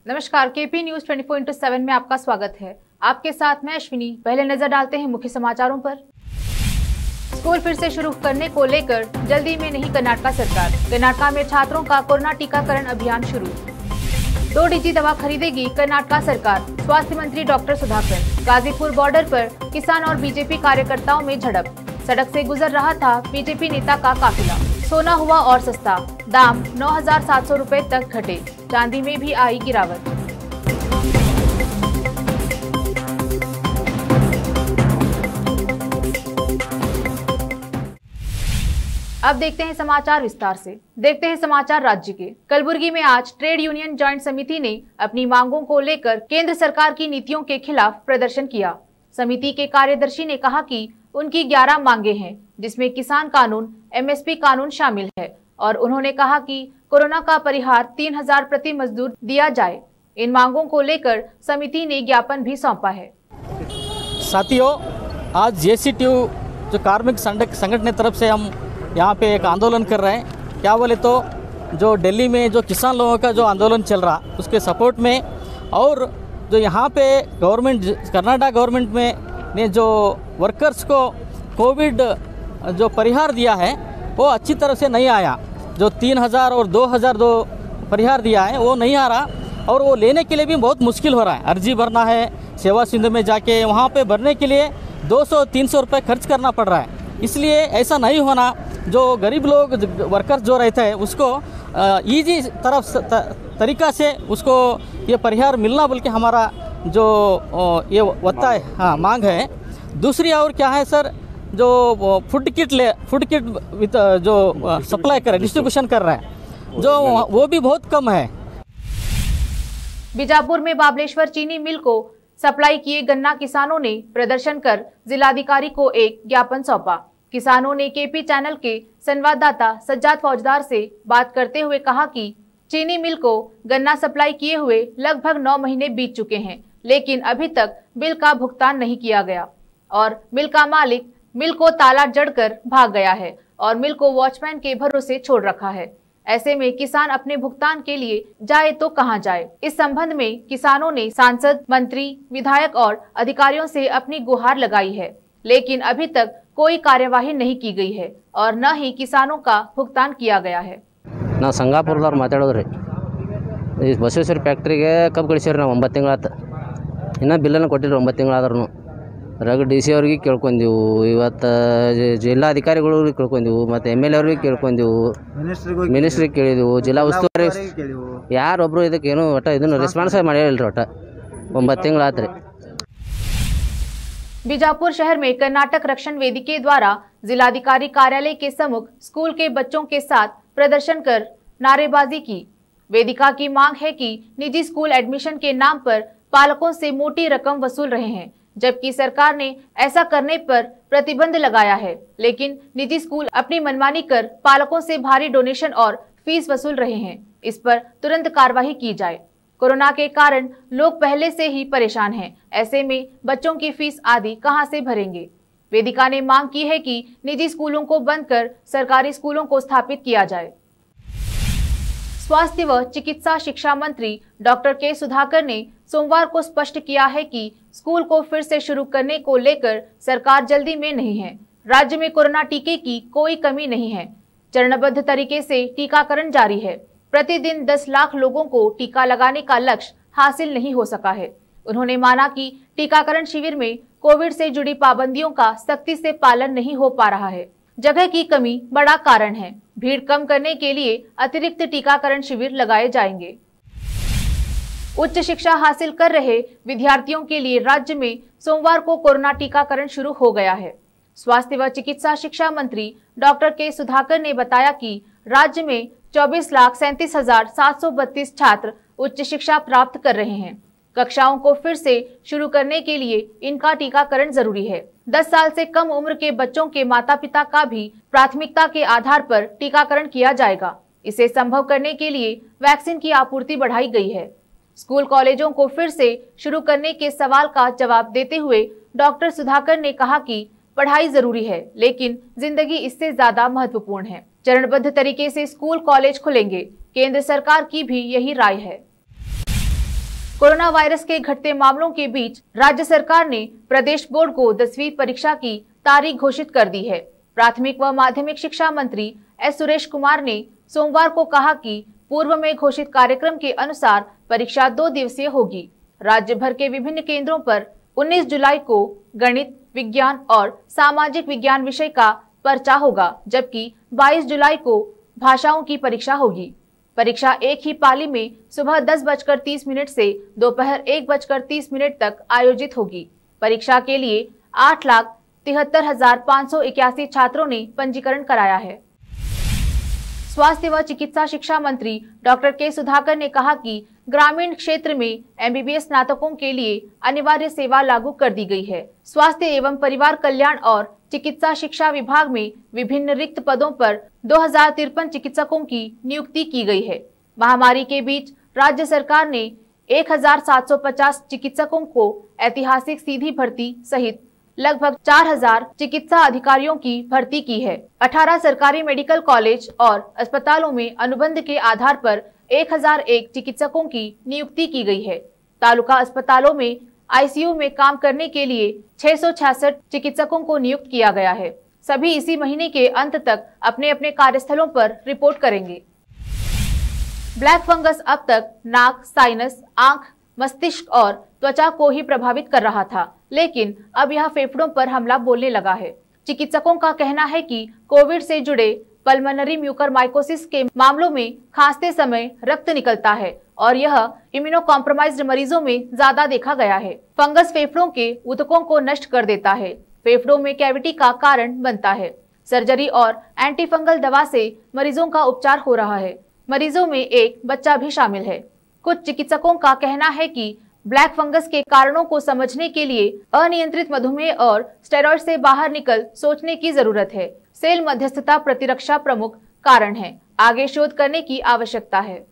नमस्कार, KP news 24/7 में आपका स्वागत है। आपके साथ मैं अश्विनी। पहले नजर डालते हैं मुख्य समाचारों पर। स्कूल फिर से शुरू करने को लेकर जल्दी में नहीं कर्नाटक सरकार। कर्नाटक में छात्रों का कोरोना टीकाकरण अभियान शुरू। 2 डिजी दवा खरीदेगी कर्नाटक सरकार। स्वास्थ्य मंत्री डॉक्टर सुधाकर। गाजीपुर बॉर्डर पर किसान और बीजेपी कार्यकर्ताओं में झड़प। सड़क से गुजर रहा था बीजेपी नेता का काफिला। सोना हुआ और सस्ता, दाम 9,700 रुपए तक घटे। चांदी में भी आई गिरावट। अब देखते हैं समाचार विस्तार से। देखते हैं समाचार राज्य के। कलबुर्गी में आज ट्रेड यूनियन जॉइंट समिति ने अपनी मांगों को लेकर केंद्र सरकार की नीतियों के खिलाफ प्रदर्शन किया। समिति के कार्यदर्शी ने कहा कि उनकी 11 मांगे हैं, जिसमें किसान कानून, एमएसपी कानून शामिल है और उन्होंने कहा कि कोरोना का परिहार 3,000 प्रति मजदूर दिया जाए। इन मांगों को लेकर समिति ने ज्ञापन भी सौंपा है। साथियों, आज जेसीटीयू जो कार्मिक संगठन तरफ से हम यहाँ पे एक आंदोलन कर रहे हैं। क्या बोले तो जो दिल्ली में जो किसान लोगों का जो आंदोलन चल रहा उसके सपोर्ट में, और जो यहाँ पे गवर्नमेंट, कर्नाटक गवर्नमेंट में ने जो वर्कर्स को कोविड जो परिहार दिया है वो अच्छी तरह से नहीं आया। जो 3,000 और 2,002 परिहार दिया है वो नहीं आ रहा, और वो लेने के लिए भी बहुत मुश्किल हो रहा है। अर्जी भरना है, सेवा सिंधु में जाके वहाँ पे भरने के लिए 200-300 रुपये खर्च करना पड़ रहा है। इसलिए ऐसा नहीं होना। जो गरीब लोग वर्कर्स जो रहते हैं उसको ईजी तरीका से उसको ये परिहार मिलना बोल के हमारा जो ये होता है, हाँ, मांग है। दूसरी और क्या है सर, जो फूड किट विद जो सप्लाई कर रहा है, डिस्ट्रीब्यूशन कर रहा है, जो वो भी बहुत कम है। बीजापुर में बाबलेश्वर चीनी मिल को सप्लाई किए गन्ना किसानों ने प्रदर्शन कर जिलाधिकारी को एक ज्ञापन सौंपा। किसानों ने केपी चैनल के संवाददाता सज्जाद फौजदार से बात करते हुए कहा कि चीनी मिल को गन्ना सप्लाई किए हुए लगभग 9 महीने बीत चुके हैं, लेकिन अभी तक बिल का भुगतान नहीं किया गया और मिल का मालिक मिल को ताला जड़कर भाग गया है और मिल को वॉचमैन के भरोसे छोड़ रखा है। ऐसे में किसान अपने भुगतान के लिए जाए तो कहां जाए। इस संबंध में किसानों ने सांसद, मंत्री, विधायक और अधिकारियों से अपनी गुहार लगाई है, लेकिन अभी तक कोई कार्यवाही नहीं की गई है और न ही किसानों का भुगतान किया गया है। ನಾವು ಸಂಗಾಪುರದವ್ರು ಮಾತಾಡೋದ್ರಿ, ಈ ಬಸವೇಶ್ವರ ಫ್ಯಾಕ್ಟ್ರಿಗೆ ಕಬ್ಬು ಕಳಿಸಿರಿ ನಾವು 9 ತಿಂಗಳಾತು, ಇನ್ನೂ ಬಿಲ್ಲನ್ನು ಕೊಟ್ಟಿಲ್ಲ 9 ತಿಂಗಳಾದ್ರೂ. ರಗ ಡಿ ಸಿ ಅವ್ರಿಗೆ ಕೇಳ್ಕೊಂಡೆವು, ಇವತ್ತು ಜಿಲ್ಲಾಧಿಕಾರಿಗಳಿಗೆ ಕೇಳ್ಕೊಂಡೆವು, ಮತ್ತು MLA ಅವ್ರಿಗೆ ಕೇಳ್ಕೊಂಡೆವು, ಮಿನಿಸ್ಟ್ರಿಗೆ ಕೇಳಿದೆವು, ಜಿಲ್ಲಾ ಉಸ್ತುವಾರಿ ಯಾರೊಬ್ಬರು ಇದಕ್ಕೇನು ಒಟ್ಟು ಇದನ್ನು ರೆಸ್ಪಾನ್ಸ್ ಮಾಡಿಲ್ಲ ಒಟ್ಟು 9 ತಿಂಗಳಾತು ರೀ। बीजापुर शहर में कर्नाटक रक्षण वेदिके द्वारा जिलाधिकारी कार्यालय के सम्मुख स्कूल के बच्चों के साथ प्रदर्शन कर नारेबाजी की। वेदिका की मांग है कि निजी स्कूल एडमिशन के नाम पर पालकों से मोटी रकम वसूल रहे हैं, जबकि सरकार ने ऐसा करने पर प्रतिबंध लगाया है, लेकिन निजी स्कूल अपनी मनमानी कर पालकों से भारी डोनेशन और फीस वसूल रहे हैं। इस पर तुरंत कार्रवाई की जाए। कोरोना के कारण लोग पहले से ही परेशान हैं, ऐसे में बच्चों की फीस आदि कहां से भरेंगे। वेदिका ने मांग की है कि निजी स्कूलों को बंद कर सरकारी स्कूलों को स्थापित किया जाए। स्वास्थ्य व चिकित्सा शिक्षा मंत्री डॉक्टर के सुधाकर ने सोमवार को स्पष्ट किया है कि स्कूल को फिर से शुरू करने को लेकर सरकार जल्दी में नहीं है। राज्य में कोरोना टीके की कोई कमी नहीं है। चरणबद्ध तरीके से टीकाकरण जारी है। प्रतिदिन 10 लाख लोगों को टीका लगाने का लक्ष्य हासिल नहीं हो सका है। उन्होंने माना कि टीकाकरण शिविर में कोविड से जुड़ी पाबंदियों का सख्ती से पालन नहीं हो पा रहा है। जगह की कमी बड़ा कारण है। भीड़ कम करने के लिए अतिरिक्त टीकाकरण शिविर लगाए जाएंगे। उच्च शिक्षा हासिल कर रहे विद्यार्थियों के लिए राज्य में सोमवार को कोरोना टीकाकरण शुरू हो गया है। स्वास्थ्य व चिकित्सा शिक्षा मंत्री डॉक्टर के सुधाकर ने बताया कि राज्य में 24,37,732 छात्र उच्च शिक्षा प्राप्त कर रहे हैं। कक्षाओं को फिर से शुरू करने के लिए इनका टीकाकरण जरूरी है। 10 साल से कम उम्र के बच्चों के माता पिता का भी प्राथमिकता के आधार पर टीकाकरण किया जाएगा। इसे संभव करने के लिए वैक्सीन की आपूर्ति बढ़ाई गई है। स्कूल कॉलेजों को फिर से शुरू करने के सवाल का जवाब देते हुए डॉक्टर सुधाकर ने कहा कि पढ़ाई जरूरी है, लेकिन जिंदगी इससे ज्यादा महत्वपूर्ण है। चरणबद्ध तरीके से स्कूल कॉलेज खुलेंगे। केंद्र सरकार की भी यही राय है। कोरोना वायरस के घटते मामलों के बीच राज्य सरकार ने प्रदेश बोर्ड को 10वीं परीक्षा की तारीख घोषित कर दी है। प्राथमिक व माध्यमिक शिक्षा मंत्री एस सुरेश कुमार ने सोमवार को कहा कि पूर्व में घोषित कार्यक्रम के अनुसार परीक्षा 2 दिवसीय होगी। राज्य भर के विभिन्न केंद्रों पर 19 जुलाई को गणित, विज्ञान और सामाजिक विज्ञान विषय का पर्चा होगा, जबकि 22 जुलाई को भाषाओं की परीक्षा होगी। परीक्षा एक ही पाली में सुबह 10:30 से दोपहर 1:30 तक आयोजित होगी। परीक्षा के लिए 8,73,581 छात्रों ने पंजीकरण कराया है। स्वास्थ्य व चिकित्सा शिक्षा मंत्री डॉक्टर के सुधाकर ने कहा कि ग्रामीण क्षेत्र में MBBS स्नातकों के लिए अनिवार्य सेवा लागू कर दी गई है। स्वास्थ्य एवं परिवार कल्याण और चिकित्सा शिक्षा विभाग में विभिन्न रिक्त पदों पर 2053 चिकित्सकों की नियुक्ति की गई है। महामारी के बीच राज्य सरकार ने 1,750 चिकित्सकों को ऐतिहासिक सीधी भर्ती सहित लगभग 4,000 चिकित्सा अधिकारियों की भर्ती की है। 18 सरकारी मेडिकल कॉलेज और अस्पतालों में अनुबंध के आधार पर 1,001 चिकित्सकों की नियुक्ति की गई है। तालुका अस्पतालों में ICU में काम करने के लिए 666 चिकित्सकों को नियुक्त किया गया है। सभी इसी महीने के अंत तक अपने अपने कार्यस्थलों पर रिपोर्ट करेंगे। ब्लैक फंगस अब तक नाक, साइनस, आंख, मस्तिष्क और त्वचा को ही प्रभावित कर रहा था, लेकिन अब यह फेफड़ों पर हमला बोलने लगा है। चिकित्सकों का कहना है कि कोविड से जुड़े पल्मोनरी म्यूकरमाइकोसिस के मामलों में खांसते समय रक्त निकलता है और यह इम्यूनो कॉम्प्रोमाइज्ड मरीजों में ज्यादा देखा गया है। फंगस फेफड़ों के ऊतकों को नष्ट कर देता है, फेफड़ों में कैविटी का कारण बनता है। सर्जरी और एंटीफंगल दवा से मरीजों का उपचार हो रहा है। मरीजों में एक बच्चा भी शामिल है। कुछ चिकित्सकों का कहना है कि ब्लैक फंगस के कारणों को समझने के लिए अनियंत्रित मधुमेह और स्टेरॉइड से बाहर निकल सोचने की जरूरत है। सेल मध्यस्थता प्रतिरक्षा प्रमुख कारण है। आगे शोध करने की आवश्यकता है।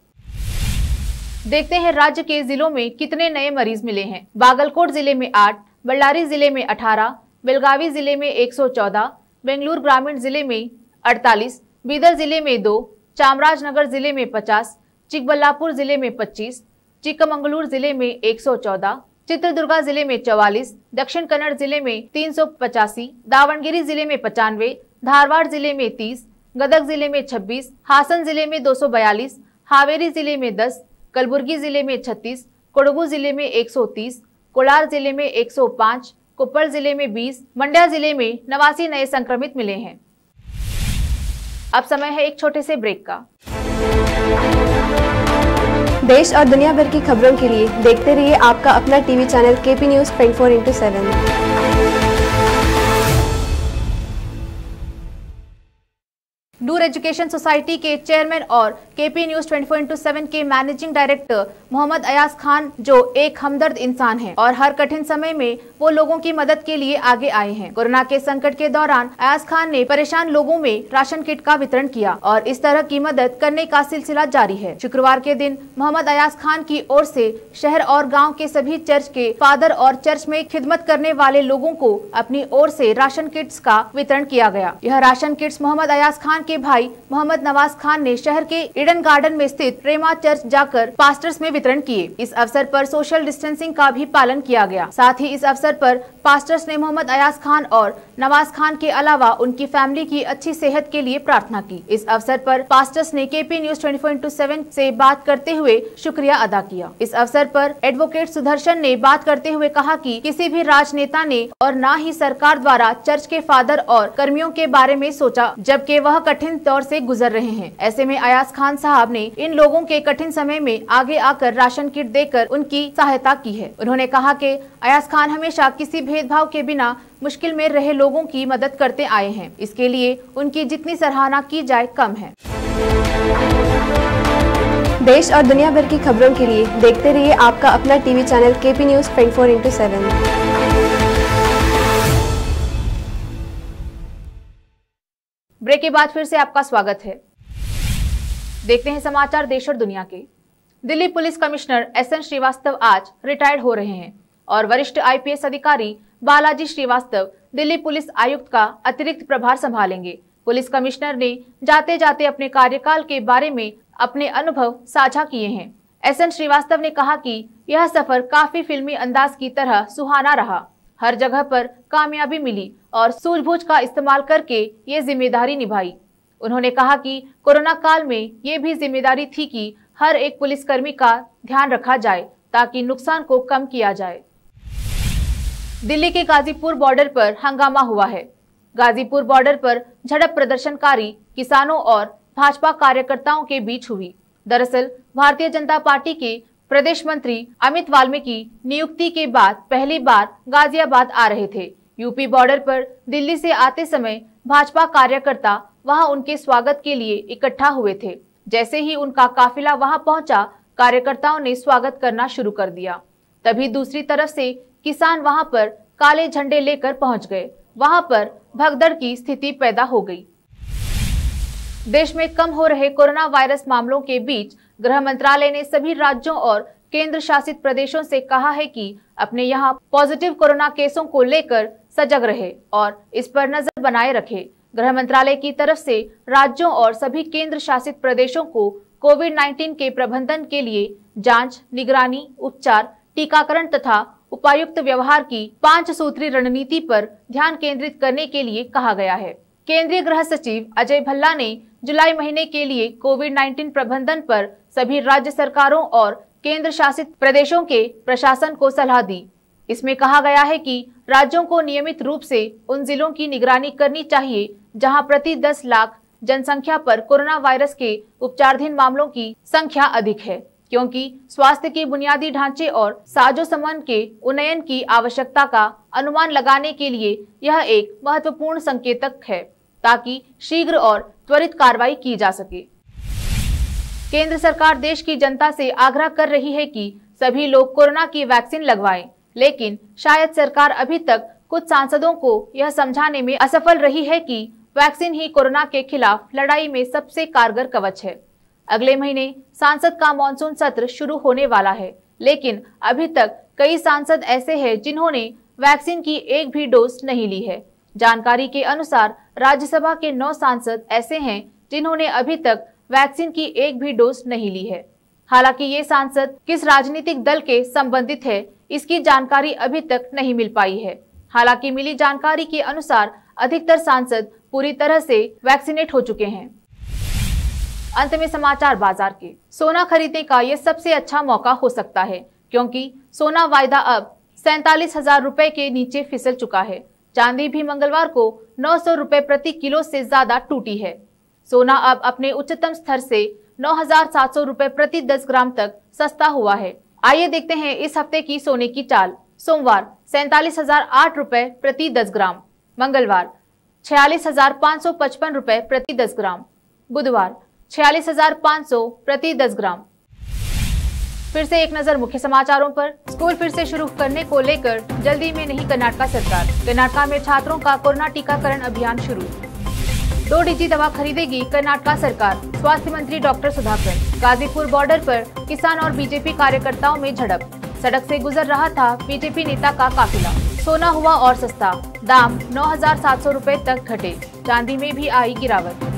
देखते हैं राज्य के जिलों में कितने नए मरीज मिले हैं। बागलकोट जिले में 8, बल्लारी जिले में 18, बेलगावी जिले में 114, बेंगलुरु ग्रामीण जिले में 48, बीदर जिले में 2, चामराजनगर जिले में 50, चिकबल्लापुर जिले में 25, चिकमंगलूर जिले में 114, चित्रदुर्गा जिले में 44, दक्षिण कन्नड़ जिले में 385, दावणगिरी जिले में 95, धारवाड़ जिले में 30, गदग जिले में 26, हासन जिले में 242, हावेरी जिले में 10, कलबुर्गी जिले में 36, कोडगु जिले में 130, कोलार जिले में 105, कोप्पल जिले में 20, मंड्या जिले में 89 नए संक्रमित मिले हैं। अब समय है एक छोटे से ब्रेक का। देश और दुनिया भर की खबरों के लिए देखते रहिए आपका अपना टीवी चैनल KP News 24/7। नूर एजुकेशन सोसाइटी के चेयरमैन और KP News 24/7 के मैनेजिंग डायरेक्टर मोहम्मद अयाज खान, जो एक हमदर्द इंसान हैं और हर कठिन समय में वो लोगों की मदद के लिए आगे आए हैं। कोरोना के संकट के दौरान अयाज खान ने परेशान लोगों में राशन किट का वितरण किया और इस तरह की मदद करने का सिलसिला जारी है। शुक्रवार के दिन मोहम्मद अयाज खान की ओर से शहर और गाँव के सभी चर्च के फादर और चर्च में खिदमत करने वाले लोगों को अपनी ओर से राशन किट्स का वितरण किया गया। यह राशन किट्स मोहम्मद अयाज खान के भाई मोहम्मद नवाज खान ने शहर के ईडन गार्डन में स्थित रेमा चर्च जाकर पास्टर्स में वितरण किए। इस अवसर पर सोशल डिस्टेंसिंग का भी पालन किया गया। साथ ही इस अवसर पर पास्टर्स ने मोहम्मद अयाज खान और नवाज खान के अलावा उनकी फैमिली की अच्छी सेहत के लिए प्रार्थना की। इस अवसर पर पास्टर्स ने KP News 24/7 से बात करते हुए शुक्रिया अदा किया। इस अवसर पर एडवोकेट सुदर्शन ने बात करते हुए कहा कि किसी भी राजनेता ने और न ही सरकार द्वारा चर्च के फादर और कर्मियों के बारे में सोचा, जबकि वह कठिन दौर से गुजर रहे हैं। ऐसे में अयाज खान साहब ने इन लोगों के कठिन समय में आगे आकर राशन किट देकर उनकी सहायता की है। उन्होंने कहा कि अयाज खान हमेशा किसी भेदभाव के बिना मुश्किल में रहे लोगों की मदद करते आए हैं। इसके लिए उनकी जितनी सराहना की जाए कम है। देश और दुनिया भर की खबरों के लिए देखते रहिए आपका अपना TV channel KP News 24/7। Break के बाद फिर से आपका स्वागत है। देखते हैं समाचार देश और दुनिया के। Delhi police commissioner SN Srivastava आज रिटायर्ड हो रहे हैं और वरिष्ठ IPS अधिकारी बालाजी श्रीवास्तव दिल्ली पुलिस आयुक्त का अतिरिक्त प्रभार संभालेंगे। पुलिस कमिश्नर ने जाते जाते अपने कार्यकाल के बारे में अपने अनुभव साझा किए हैं। एसएन श्रीवास्तव ने कहा कि यह सफर काफी फिल्मी अंदाज की तरह सुहाना रहा। हर जगह पर कामयाबी मिली और सूझबूझ का इस्तेमाल करके ये जिम्मेदारी निभाई। उन्होंने कहा कि कोरोना काल में ये भी जिम्मेदारी थी कि हर एक पुलिसकर्मी का ध्यान रखा जाए ताकि नुकसान को कम किया जाए। दिल्ली के गाजीपुर बॉर्डर पर हंगामा हुआ है। गाजीपुर बॉर्डर पर झड़प प्रदर्शनकारी किसानों और भाजपा कार्यकर्ताओं के बीच हुई। दरअसल भारतीय जनता पार्टी के प्रदेश मंत्री अमित वाल्मीकि नियुक्ति के बाद पहली बार गाजियाबाद आ रहे थे। यूपी बॉर्डर पर दिल्ली से आते समय भाजपा कार्यकर्ता वहां उनके स्वागत के लिए इकट्ठा हुए थे। जैसे ही उनका काफिला वहां पहुंचा, कार्यकर्ताओं ने स्वागत करना शुरू कर दिया। तभी दूसरी तरफ से किसान वहां पर काले झंडे लेकर पहुंच गए। वहां पर भगदड़ की स्थिति पैदा हो गई। देश में कम हो रहे कोरोना वायरस मामलों के बीच गृह मंत्रालय ने सभी राज्यों और केंद्र शासित प्रदेशों से कहा है कि अपने यहाँ पॉजिटिव कोरोना केसों को लेकर सजग रहे और इस पर नजर बनाए रखे। गृह मंत्रालय की तरफ से राज्यों और सभी केंद्र शासित प्रदेशों को कोविड-19 के प्रबंधन के लिए जांच, निगरानी, उपचार, टीकाकरण तथा उपायुक्त व्यवहार की 5 सूत्री रणनीति पर ध्यान केंद्रित करने के लिए कहा गया है। केंद्रीय गृह सचिव अजय भल्ला ने जुलाई महीने के लिए कोविड-19 प्रबंधन पर सभी राज्य सरकारों और केंद्र शासित प्रदेशों के प्रशासन को सलाह दी। इसमें कहा गया है कि राज्यों को नियमित रूप से उन जिलों की निगरानी करनी चाहिए जहां प्रति 10 लाख जनसंख्या पर कोरोना वायरस के उपचाराधीन मामलों की संख्या अधिक है, क्योंकि स्वास्थ्य के बुनियादी ढांचे और साजोसामान के उन्नयन की आवश्यकता का अनुमान लगाने के लिए यह एक महत्वपूर्ण संकेतक है ताकि शीघ्र और त्वरित कार्रवाई की जा सके। केंद्र सरकार देश की जनता से आग्रह कर रही है कि सभी लोग कोरोना की वैक्सीन लगवाएं, लेकिन शायद सरकार अभी तक कुछ सांसदों को यह समझाने में असफल रही है कि वैक्सीन ही कोरोना के खिलाफ लड़ाई में सबसे कारगर कवच है। अगले महीने सांसद का मॉनसून सत्र शुरू होने वाला है, लेकिन अभी तक कई सांसद ऐसे हैं जिन्होंने वैक्सीन की एक भी डोज नहीं ली है। जानकारी के अनुसार राज्यसभा के 9 सांसद ऐसे हैं जिन्होंने अभी तक वैक्सीन की एक भी डोज नहीं ली है। हालांकि ये सांसद किस राजनीतिक दल के संबंधित है, इसकी जानकारी अभी तक नहीं मिल पाई है। हालांकि मिली जानकारी के अनुसार अधिकतर सांसद पूरी तरह से वैक्सीनेट हो चुके हैं। अंत में समाचार बाजार के। सोना खरीदने का ये सबसे अच्छा मौका हो सकता है, क्योंकि सोना वायदा अब 47,000 रुपए के नीचे फिसल चुका है। चांदी भी मंगलवार को 900 रुपए प्रति किलो से ज्यादा टूटी है। सोना अब अपने उच्चतम स्तर से 9,700 रुपए प्रति 10 ग्राम तक सस्ता हुआ है। आइए देखते हैं इस हफ्ते की सोने की चाल। सोमवार 47,008 रुपए प्रति 10 ग्राम, मंगलवार 46,555 रुपए प्रति 10 ग्राम, बुधवार 46,500 प्रति 10 ग्राम। फिर से एक नजर मुख्य समाचारों पर। स्कूल फिर से शुरू करने को लेकर जल्दी में नहीं कर्नाटक सरकार। कर्नाटक में छात्रों का कोरोना टीकाकरण अभियान शुरू। 2 डिजी दवा खरीदेगी कर्नाटक सरकार। स्वास्थ्य मंत्री डॉक्टर सुधाकर। गाजीपुर बॉर्डर पर किसान और बीजेपी कार्यकर्ताओं में झड़प। सड़क से गुजर रहा था बीजेपी नेता का काफिला। सोना हुआ और सस्ता, दाम 9,700 रुपए तक घटे। चांदी में भी आई गिरावट।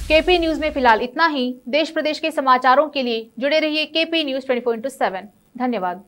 केपी न्यूज में फिलहाल इतना ही। देश प्रदेश के समाचारों के लिए जुड़े रहिए केपी न्यूज 24/7। धन्यवाद।